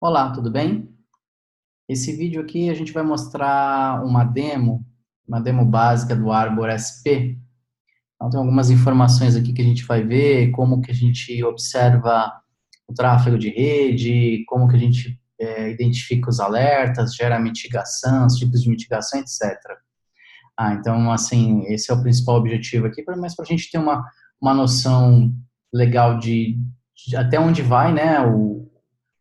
Olá, tudo bem? Esse vídeo aqui a gente vai mostrar uma demo básica do Arbor SP. Então tem algumas informações aqui que a gente vai ver, como que a gente observa o tráfego de rede, como que a gente identifica os alertas, gera mitigação, os tipos de mitigação, etc. Então, assim, esse é o principal objetivo aqui, mas para a gente ter uma noção legal de até onde vai, né,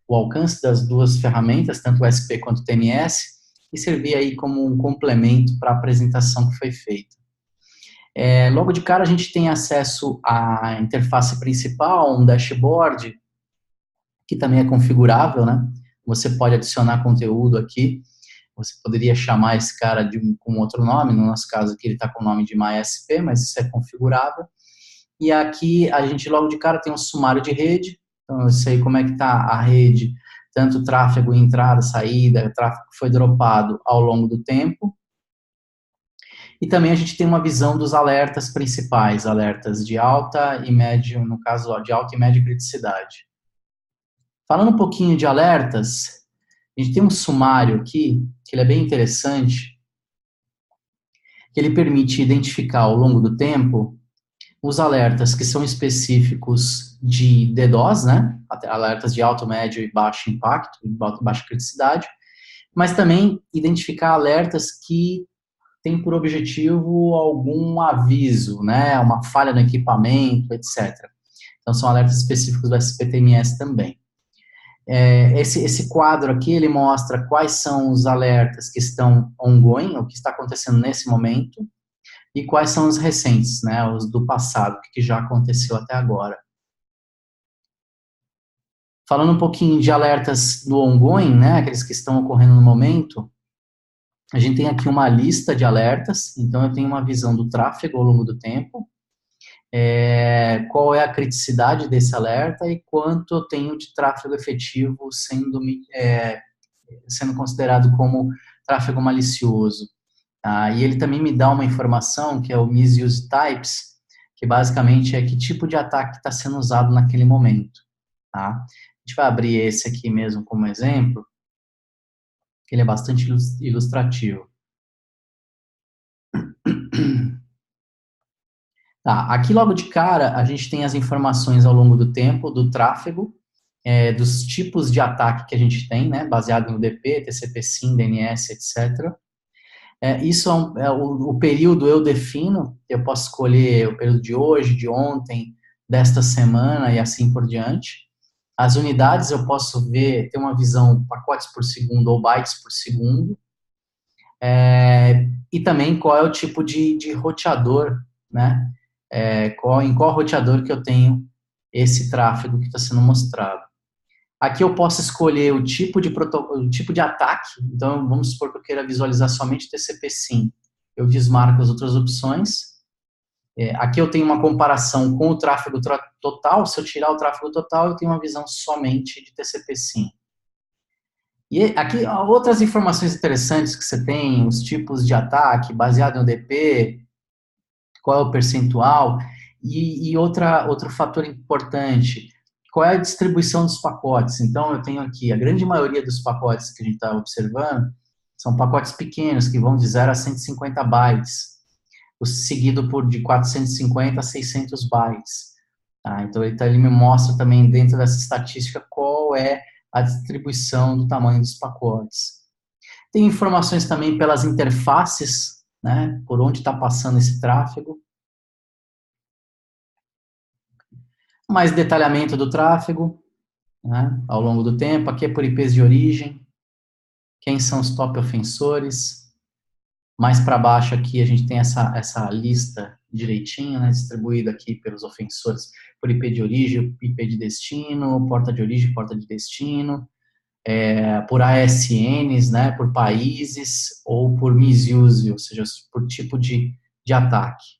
o alcance das duas ferramentas, tanto o SP quanto o TMS, e servir aí como um complemento para a apresentação que foi feita. Logo de cara, a gente tem acesso à interface principal, um dashboard, que também é configurável, né? Você pode adicionar conteúdo aqui, você poderia chamar esse cara com outro nome, no nosso caso aqui ele está com o nome de MySP, mas isso é configurável. E aqui a gente logo de cara tem um sumário de rede, então eu sei como é que está a rede, tanto tráfego, entrada, saída, tráfego que foi dropado ao longo do tempo. E também a gente tem uma visão dos alertas principais, alertas de alta e médio, no caso de alta e média criticidade. Falando um pouquinho de alertas, a gente tem um sumário aqui, que ele é bem interessante, que ele permite identificar ao longo do tempo os alertas que são específicos de DDoS, né? Alertas de alto, médio e baixo impacto, baixa criticidade, mas também identificar alertas que têm por objetivo algum aviso, né? Uma falha no equipamento, etc. Então, são alertas específicos do SPTMS também. Esse quadro aqui, ele mostra quais são os alertas que estão ongoing, o que está acontecendo nesse momento, e quais são os recentes, né, os do passado, o que já aconteceu até agora. Falando um pouquinho de alertas do ongoing, né, aqueles que estão ocorrendo no momento, a gente tem aqui uma lista de alertas, então eu tenho uma visão do tráfego ao longo do tempo, qual é a criticidade desse alerta e quanto eu tenho de tráfego efetivo sendo considerado como tráfego malicioso. E ele também me dá uma informação que é o misuse types, que basicamente é que tipo de ataque está sendo usado naquele momento. Tá? A gente vai abrir esse aqui mesmo como exemplo, que ele é bastante ilustrativo. Tá, aqui logo de cara a gente tem as informações ao longo do tempo do tráfego, dos tipos de ataque que a gente tem, né, baseado no UDP, TCP/SYN, DNS, etc. Isso o período eu defino, eu posso escolher o período de hoje, de ontem, desta semana e assim por diante. As unidades eu posso ver, ter uma visão pacotes por segundo ou bytes por segundo. E também qual é o tipo de roteador, né? Em qual roteador que eu tenho esse tráfego que está sendo mostrado. Aqui eu posso escolher o tipo de ataque, então vamos supor que eu queira visualizar somente TCP/SYN. Eu desmarco as outras opções. Aqui eu tenho uma comparação com o tráfego total, se eu tirar o tráfego total, eu tenho uma visão somente de TCP/SYN. E aqui outras informações interessantes que você tem, os tipos de ataque baseado em UDP, qual é o percentual, e outro fator importante, qual é a distribuição dos pacotes. Então, eu tenho aqui, a grande maioria dos pacotes que a gente está observando são pacotes pequenos, que vão de 0 a 150 bytes, seguido por de 450 a 600 bytes. Tá? Então, ele me mostra também, dentro dessa estatística, qual é a distribuição do tamanho dos pacotes. Tem informações também pelas interfaces, né, por onde está passando esse tráfego. Mais detalhamento do tráfego, né, ao longo do tempo. Aqui é por IPs de origem. Quem são os top ofensores. Mais para baixo aqui a gente tem essa lista direitinho, né, distribuída aqui pelos ofensores por IP de origem, IP de destino, porta de origem, porta de destino, por ASNs, né, por países ou por misuse, ou seja, por tipo de ataque.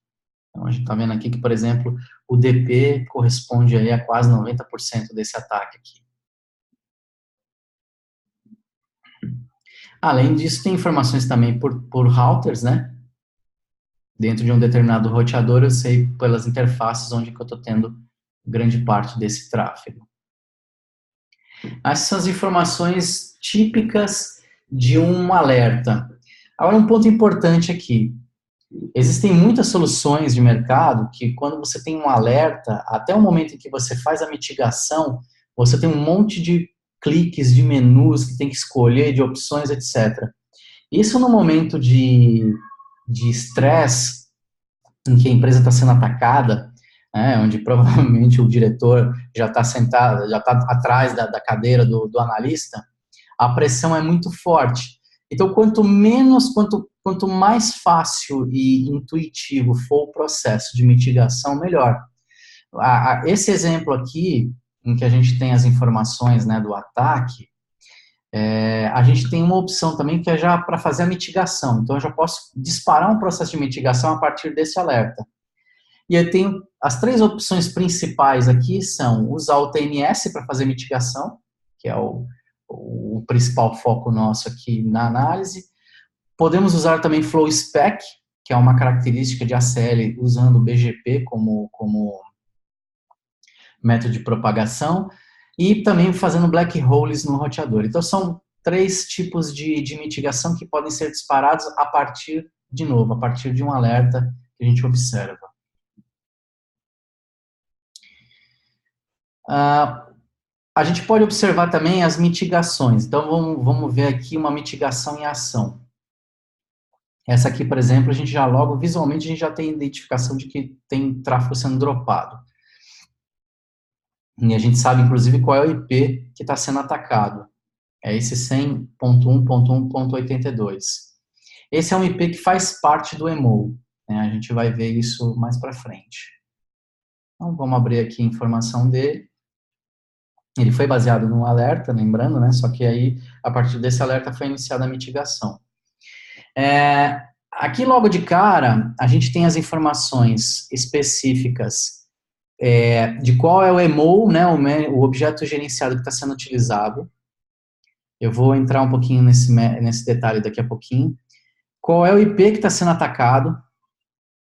Então, a gente está vendo aqui que, por exemplo, o DP corresponde aí a quase 90% desse ataque aqui. Além disso, tem informações também por routers, né? Dentro de um determinado roteador, eu sei pelas interfaces onde que eu estou tendo grande parte desse tráfego. Essas são as informações típicas de um alerta. Agora, um ponto importante aqui. Existem muitas soluções de mercado que, quando você tem um alerta, até o momento em que você faz a mitigação, você tem um monte de cliques, de menus que tem que escolher, de opções, etc. Isso no momento de estresse, em que a empresa está sendo atacada, onde provavelmente o diretor já está sentado, já está atrás da cadeira do analista, a pressão é muito forte. Então, quanto mais fácil e intuitivo for o processo de mitigação, melhor. Esse exemplo aqui, em que a gente tem as informações, né, do ataque, a gente tem uma opção também que é já para fazer a mitigação. Então, eu já posso disparar um processo de mitigação a partir desse alerta. E eu tenho as três opções principais aqui são usar o TMS para fazer mitigação, que é o principal foco nosso aqui na análise. Podemos usar também Flow Spec, que é uma característica de ACL usando o BGP como método de propagação, e também fazendo black holes no roteador. Então, são três tipos de mitigação que podem ser disparados a partir de um alerta que a gente observa. A gente pode observar também as mitigações. Então, vamos ver aqui uma mitigação em ação. Essa aqui, por exemplo, a gente já logo, visualmente, a gente já tem identificação de que tem tráfego sendo dropado. E a gente sabe, inclusive, qual é o IP que está sendo atacado. É esse 100.1.1.82. Esse é um IP que faz parte do EMO. Né? A gente vai ver isso mais para frente. Então, vamos abrir aqui a informação dele. Ele foi baseado num alerta, lembrando, né? Só que aí, a partir desse alerta, foi iniciada a mitigação. Aqui, logo de cara, a gente tem as informações específicas de qual é o EMO, né? O objeto gerenciado que está sendo utilizado. Eu vou entrar um pouquinho nesse detalhe daqui a pouquinho. Qual é o IP que está sendo atacado?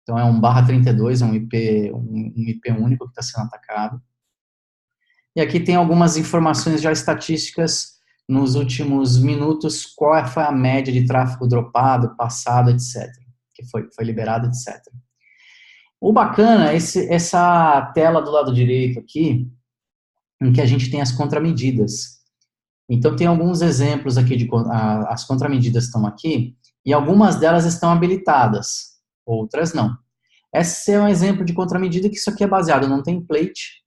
Então, é um /32, é um IP único que está sendo atacado. E aqui tem algumas informações já estatísticas nos últimos minutos, qual foi a média de tráfego dropado, passado, etc. Que foi liberado, etc. O bacana é essa tela do lado direito aqui, em que a gente tem as contramedidas. Então, tem alguns exemplos aqui, as contramedidas estão aqui, e algumas delas estão habilitadas, outras não. Esse é um exemplo de contramedida que isso aqui é baseado num template.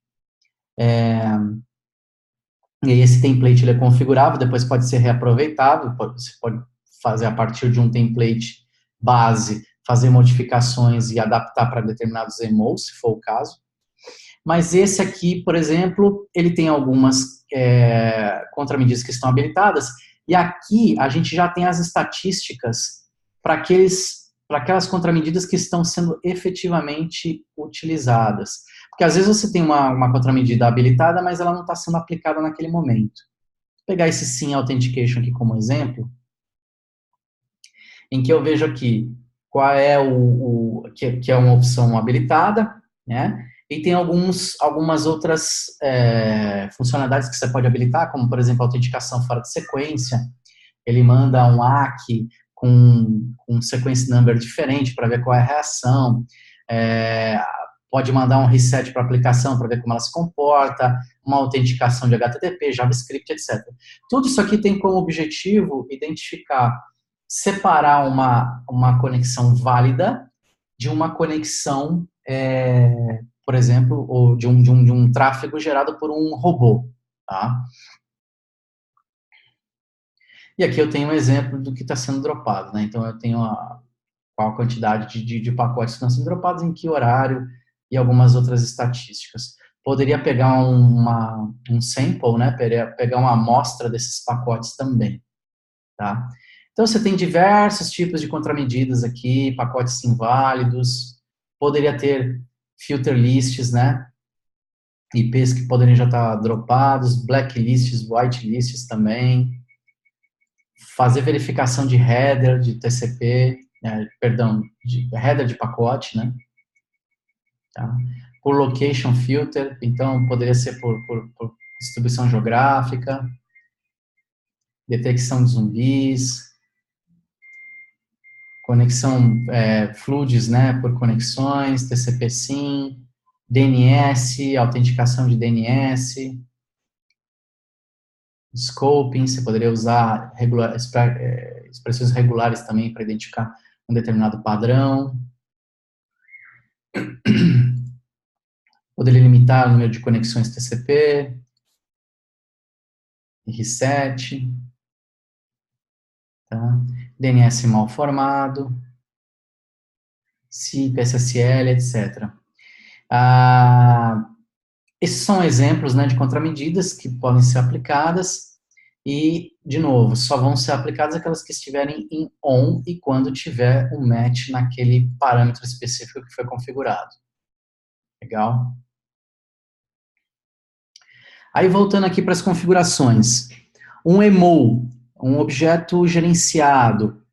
E aí esse template ele é configurável, depois pode ser reaproveitado, você pode fazer a partir de um template base, fazer modificações e adaptar para determinados EMOs, se for o caso. Mas esse aqui, por exemplo, ele tem algumas contramedidas que estão habilitadas, e aqui a gente já tem as estatísticas para aquelas contramedidas que estão sendo efetivamente utilizadas. Porque às vezes você tem uma contramedida habilitada, mas ela não está sendo aplicada naquele momento. Vou pegar esse Sim Authentication aqui como exemplo, em que eu vejo aqui qual é que é uma opção habilitada, né? E tem algumas outras funcionalidades que você pode habilitar, como, por exemplo, a autenticação fora de sequência. Ele manda um ACK com um sequence number diferente para ver qual é a reação. Pode mandar um reset para a aplicação para ver como ela se comporta, uma autenticação de HTTP, JavaScript, etc. Tudo isso aqui tem como objetivo identificar, separar uma conexão válida de uma conexão, por exemplo, ou de um tráfego gerado por um robô. Tá? E aqui eu tenho um exemplo do que está sendo dropado. Né? Então, eu tenho qual a quantidade de pacotes que estão sendo dropados, em que horário, e algumas outras estatísticas. Poderia pegar um sample, né? Pegar uma amostra desses pacotes também. Tá? Então, você tem diversos tipos de contramedidas aqui, pacotes inválidos, poderia ter filter lists, né? IPs que poderiam já estar dropados, blacklists, whitelists também, fazer verificação de header, de TCP, de header de pacote, né? Tá? Por location filter, então poderia ser por distribuição geográfica. detecção de zumbis, conexão fluids, né, por conexões, TCP/SYN, DNS, autenticação de DNS, scoping, você poderia usar expressões regulares também para identificar um determinado padrão. Poderia limitar o número de conexões TCP, reset, tá? DNS mal formado, SIP, SSL, etc. Esses são exemplos, né, de contramedidas que podem ser aplicadas e, de novo, só vão ser aplicadas aquelas que estiverem em on e quando tiver um match naquele parâmetro específico que foi configurado. Legal? Aí, voltando aqui para as configurações. Um EMO, um objeto gerenciado,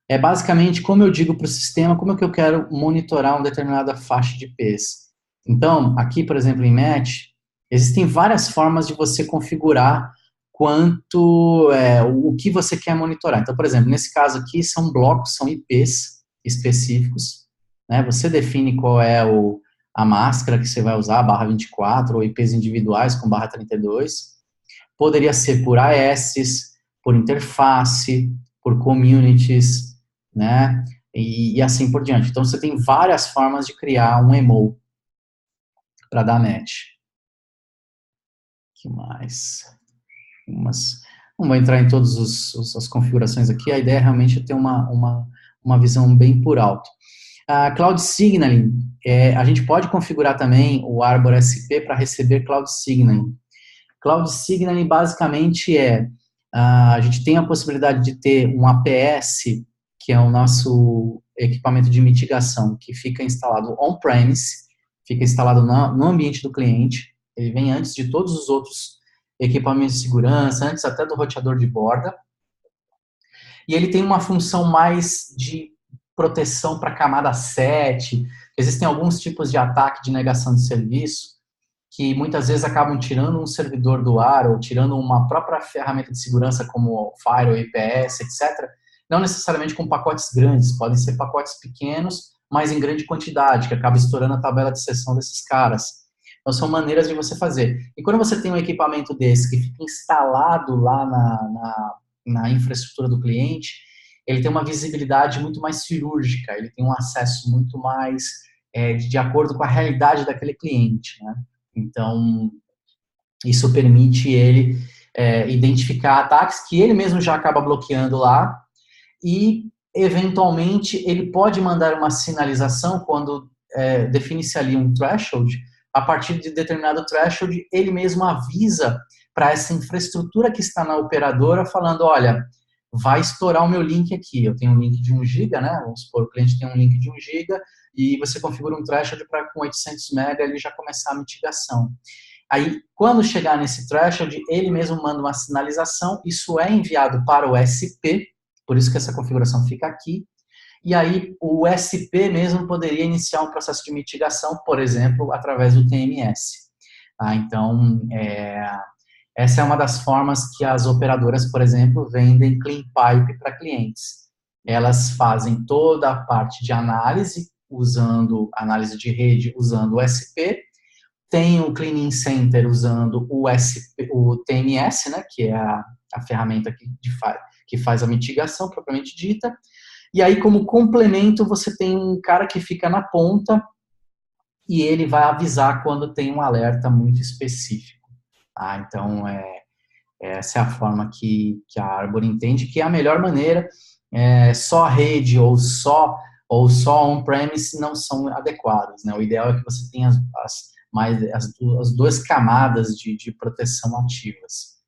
é basicamente como eu digo para o sistema, como é que eu quero monitorar uma determinada faixa de IPs. Então, aqui, por exemplo, em Match, existem várias formas de você configurar o que você quer monitorar. Então, por exemplo, nesse caso aqui, são blocos, são IPs específicos, né? Você define qual é a máscara que você vai usar, barra 24, ou IPs individuais com barra 32. Poderia ser por AS, por interface, por communities, né? E assim por diante. Então, você tem várias formas de criar um EMO para dar match. O que mais? Não vou entrar em todas as configurações aqui, a ideia é realmente ter uma visão bem por alto. A Cloud Signaling, a gente pode configurar também o Arbor SP para receber Cloud Signaling. Cloud Signaling basicamente a gente tem a possibilidade de ter um APS, que é o nosso equipamento de mitigação, que fica instalado on-premise, fica instalado no ambiente do cliente, ele vem antes de todos os outros equipamentos de segurança, antes até do roteador de borda, e ele tem uma função mais de proteção para a camada 7, existem alguns tipos de ataque de negação de serviço, que muitas vezes acabam tirando um servidor do ar ou tirando uma própria ferramenta de segurança como o Firewall, IPS, etc., não necessariamente com pacotes grandes, podem ser pacotes pequenos, mas em grande quantidade, que acaba estourando a tabela de sessão desses caras. Então, são maneiras de você fazer. E quando você tem um equipamento desse que fica instalado lá na infraestrutura do cliente, ele tem uma visibilidade muito mais cirúrgica, ele tem um acesso muito mais de acordo com a realidade daquele cliente, né? Então, isso permite ele identificar ataques que ele mesmo já acaba bloqueando lá e, eventualmente, ele pode mandar uma sinalização quando define-se ali um threshold. A partir de determinado threshold, ele mesmo avisa para essa infraestrutura que está na operadora, falando, olha, vai estourar o meu link aqui. Eu tenho um link de 1 GB, né? Vamos supor, o cliente tem um link de 1 GB e você configura um threshold para com 800 MB ele já começar a mitigação. Aí, quando chegar nesse threshold, ele mesmo manda uma sinalização, isso é enviado para o SP, por isso que essa configuração fica aqui, e aí o SP mesmo poderia iniciar um processo de mitigação, por exemplo, através do TMS. Então, essa é uma das formas que as operadoras, por exemplo, vendem Clean Pipe para clientes. Elas fazem toda a parte de análise, usando análise de rede, usando o SP, tem o Cleaning Center usando o TMS, né, que é a ferramenta que faz a mitigação propriamente dita, e aí como complemento você tem um cara que fica na ponta e ele vai avisar quando tem um alerta muito específico. Então, essa é a forma que a Arbor entende que é a melhor maneira, só a rede ou só on-premise não são adequados, né? O ideal é que você tenha as duas camadas de proteção ativas.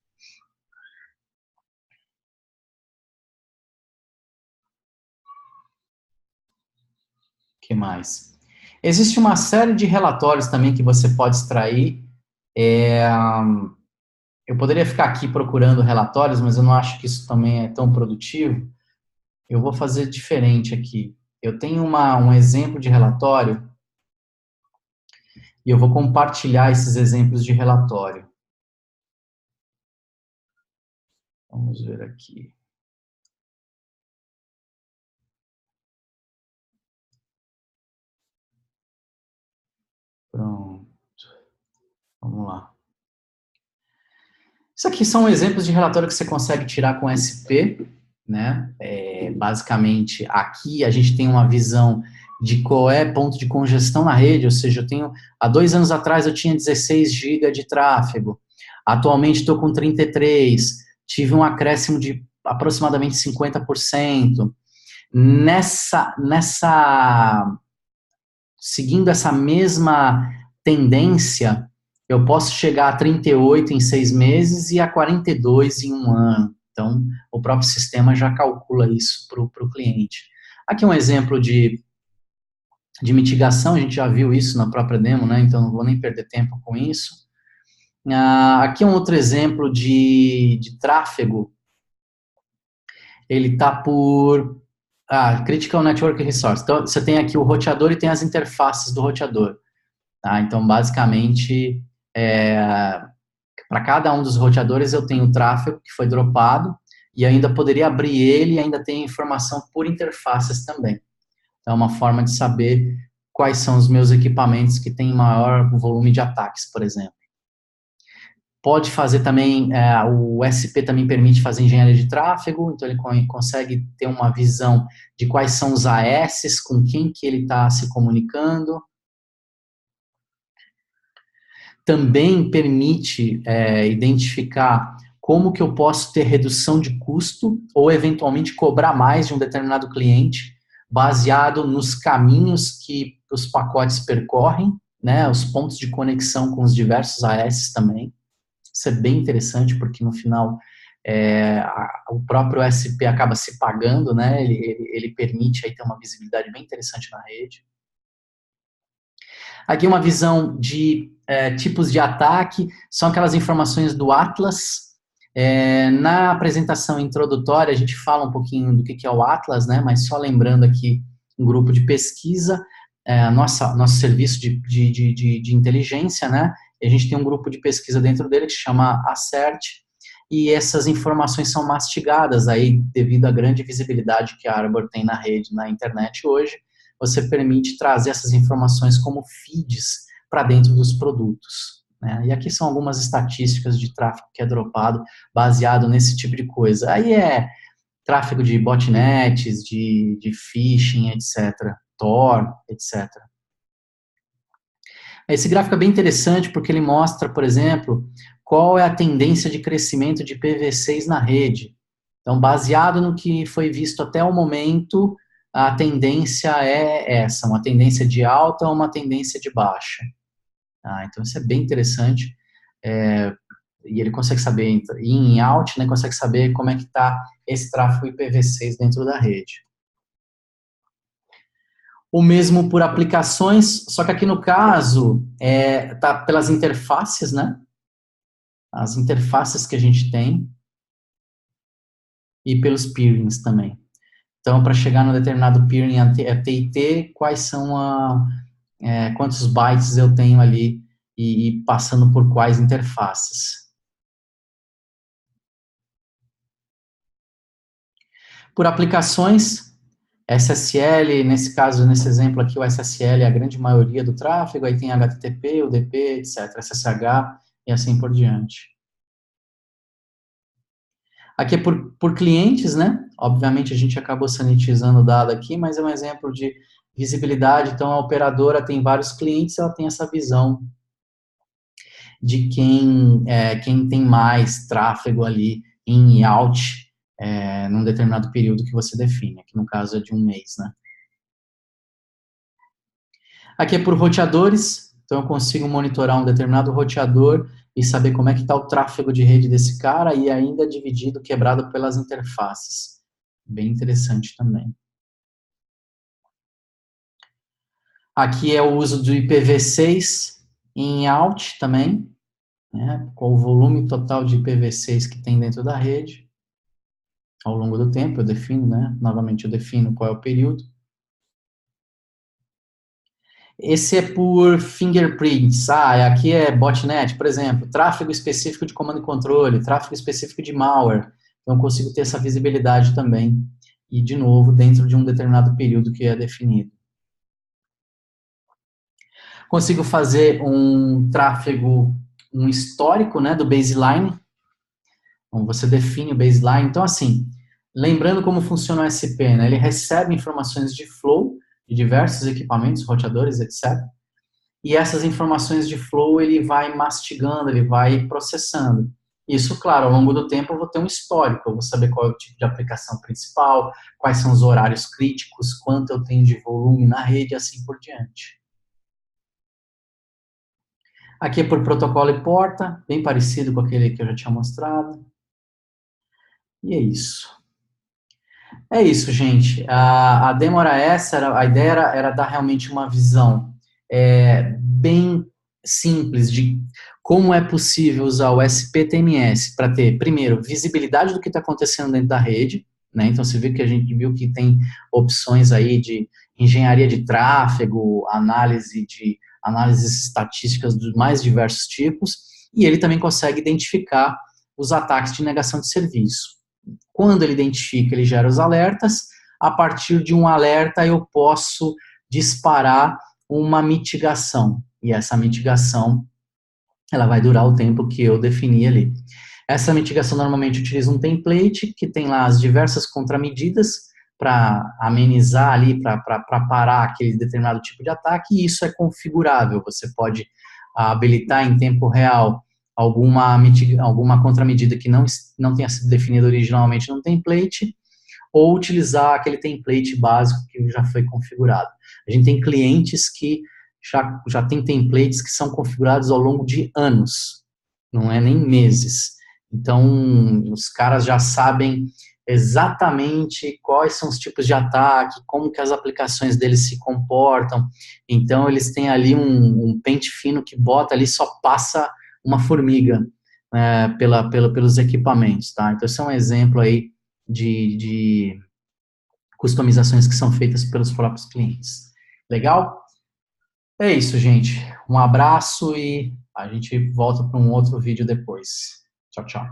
O que mais? Existe uma série de relatórios também que você pode extrair. Eu poderia ficar aqui procurando relatórios, mas eu não acho que isso também é tão produtivo. Eu vou fazer diferente aqui. Eu tenho um exemplo de relatório e eu vou compartilhar esses exemplos de relatório. Vamos ver aqui. Pronto. Vamos lá. Isso aqui são exemplos de relatório que você consegue tirar com SP, né? Basicamente, aqui a gente tem uma visão de qual é ponto de congestão na rede, ou seja, há 2 anos atrás eu tinha 16 GB de tráfego, atualmente estou com 33, tive um acréscimo de aproximadamente 50%. Seguindo essa mesma tendência, eu posso chegar a 38 em 6 meses e a 42 em 1 ano. Então, o próprio sistema já calcula isso para o cliente. Aqui um exemplo de mitigação, a gente já viu isso na própria demo, né? Então não vou nem perder tempo com isso. Aqui um outro exemplo de tráfego. Ele está por Critical Network Resource. Então, você tem aqui o roteador e tem as interfaces do roteador. Tá? Então, basicamente, para cada um dos roteadores eu tenho o tráfego que foi dropado e ainda poderia abrir ele e ainda tem informação por interfaces também. Então, é uma forma de saber quais são os meus equipamentos que têm maior volume de ataques, por exemplo. Pode fazer também, o SP também permite fazer engenharia de tráfego, então ele consegue ter uma visão de quais são os AS, com quem que ele está se comunicando. Também permite identificar como que eu posso ter redução de custo ou eventualmente cobrar mais de um determinado cliente, baseado nos caminhos que os pacotes percorrem, né, os pontos de conexão com os diversos AS também. Isso é bem interessante, porque no final o próprio SP acaba se pagando, né? Ele permite aí ter uma visibilidade bem interessante na rede. Aqui uma visão de tipos de ataque, são aquelas informações do Atlas. Na apresentação introdutória, a gente fala um pouquinho do que é o Atlas, né? Mas só lembrando aqui um grupo de pesquisa, nosso serviço de inteligência, né? A gente tem um grupo de pesquisa dentro dele que se chama Acert, e essas informações são mastigadas aí devido à grande visibilidade que a Arbor tem na rede, na internet hoje. Você permite trazer essas informações como feeds para dentro dos produtos, né? E aqui são algumas estatísticas de tráfego que é dropado baseado nesse tipo de coisa. Aí tráfego de botnets, de phishing, etc., Tor, etc. Esse gráfico é bem interessante porque ele mostra, por exemplo, qual é a tendência de crescimento de IPv6 na rede. Então, baseado no que foi visto até o momento, a tendência é essa, uma tendência de alta ou uma tendência de baixa. Então, isso é bem interessante. E ele consegue saber, in e out, né, consegue saber como é que está esse tráfego IPv6 dentro da rede. O mesmo por aplicações, só que aqui no caso, tá pelas interfaces, né? As interfaces que a gente tem e pelos peerings também. Então, para chegar no determinado peering TIT, quais são quantos bytes eu tenho ali e passando por quais interfaces. Por aplicações, SSL, nesse caso, nesse exemplo aqui, o SSL é a grande maioria do tráfego, aí tem HTTP, UDP, etc., SSH e assim por diante. Aqui é por clientes, né? Obviamente a gente acabou sanitizando o dado aqui, mas é um exemplo de visibilidade. Então a operadora tem vários clientes, ela tem essa visão de quem tem mais tráfego ali in e out num determinado período que você define. Aqui no caso é de 1 mês, né? Aqui é por roteadores, então eu consigo monitorar um determinado roteador e saber como é que está o tráfego de rede desse cara e ainda dividido, quebrado pelas interfaces. Bem interessante também. Aqui é o uso do IPv6 em out também, né, com o volume total de IPv6 que tem dentro da rede. Ao longo do tempo eu defino, né, novamente eu defino qual é o período. Esse é por fingerprints. Aqui é botnet, por exemplo, tráfego específico de comando e controle, tráfego específico de malware. Então, eu consigo ter essa visibilidade também, e, de novo, dentro de um determinado período que é definido. Consigo fazer um tráfego, um histórico, né, do baseline. Então, você define o baseline. Então, assim, lembrando como funciona o SP, né, ele recebe informações de flow, de diversos equipamentos, roteadores, etc. E essas informações de flow ele vai mastigando, ele vai processando. Isso, claro, ao longo do tempo eu vou ter um histórico, eu vou saber qual é o tipo de aplicação principal, quais são os horários críticos, quanto eu tenho de volume na rede e assim por diante. Aqui é por protocolo e porta, bem parecido com aquele que eu já tinha mostrado. E é isso. É isso, gente. A demo era essa, a ideia era dar realmente uma visão bem simples de como é possível usar o SPTMS para ter, primeiro, visibilidade do que está acontecendo dentro da rede, né? Então, você viu que a gente viu que tem opções aí de engenharia de tráfego, análises estatísticas dos mais diversos tipos, e ele também consegue identificar os ataques de negação de serviço. Quando ele identifica, ele gera os alertas. A partir de um alerta, eu posso disparar uma mitigação. E essa mitigação, ela vai durar o tempo que eu defini ali. Essa mitigação normalmente utiliza um template que tem lá as diversas contramedidas para amenizar ali, para parar aquele determinado tipo de ataque, e isso é configurável. Você pode habilitar em tempo real alguma contramedida que não tenha sido definida originalmente no template, ou utilizar aquele template básico que já foi configurado. A gente tem clientes que já tem templates que são configurados ao longo de anos, não é nem meses. Então, os caras já sabem exatamente quais são os tipos de ataque, como que as aplicações deles se comportam. Então, eles têm ali um pente fino que bota ali, só passa uma formiga pelos equipamentos, tá? Então, esse é um exemplo aí de customizações que são feitas pelos próprios clientes. Legal? É isso, gente. Um abraço e a gente volta para um outro vídeo depois. Tchau, tchau.